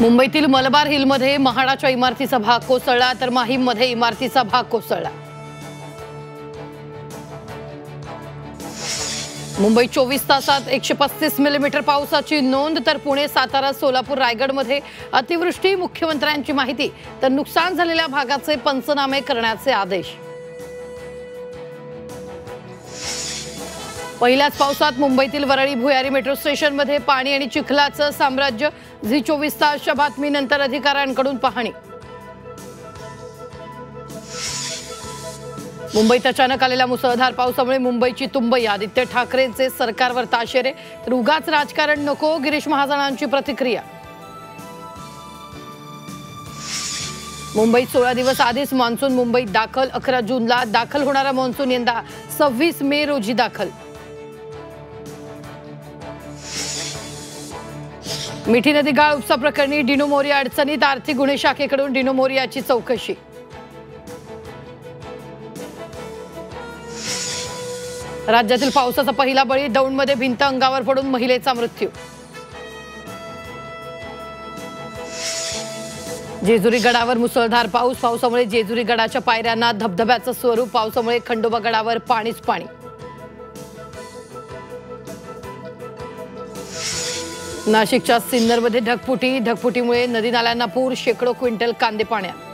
मुंबईतील मलबार हिलमध्ये महाडाच्या इमारतीचा भाग कोसळला तर माहीममध्ये इमारतीचा भाग कोसळला। मुंबई 24 तासात 135 मिलीमीटर पावसाची नोंद तर पुणे, सातारा, सोलापूर, रायगडमध्ये अतिवृष्टी। मुख्यमंत्र्यांची माहिती तर नुकसान झालेल्या भागाचे पंचनामे करण्याचे आदेश। पहिल्याच पावसात मुंबईतील वरळी भुयारी मेट्रो स्टेशनमध्ये पाणी आणि चिखलाचं साम्राज्य। झी 24 तासच्या बातमीनंतर अधिकाऱ्यांकडून पाहणी। मुंबईत अचानक आलेल्या मुसळधार पावसामुळे मुंबईची तुंबई। आदित्य ठाकरेंचे सरकारवर ताशेरे तर उगाच राजकारण नको, गिरीश महाजनांची प्रतिक्रिया। मुंबईत 16 दिवस आधीच मान्सून मुंबईत दाखल। 11 जूनला दाखल होणारा मान्सून यंदा 26 मे रोजी दाखल। मिठी नदी गाळ उपसा प्रकरणी डिनो मोरिया अडचणीत। आर्थिक गुन्हे शाखेकडून डिनो मोरियाची चौकशी। राज्यातील पावसाचा पहिला बळी। दौंडमध्ये भिंत अंगावर पडून महिलेचा मृत्यू। जेजुरी गडावर मुसळधार पाऊस। पावसामुळे जेजुरी गडाच्या पायऱ्यांना धबधब्याचं स्वरूप। पावसामुळे खंडोबा गडावर पाणीच पाणी। नाशिकच्या सिन्नरमध्ये ढगफुटीमुळे नदी नाल्यांना पूर। शेकडो क्विंटल कांदे पाण्यात।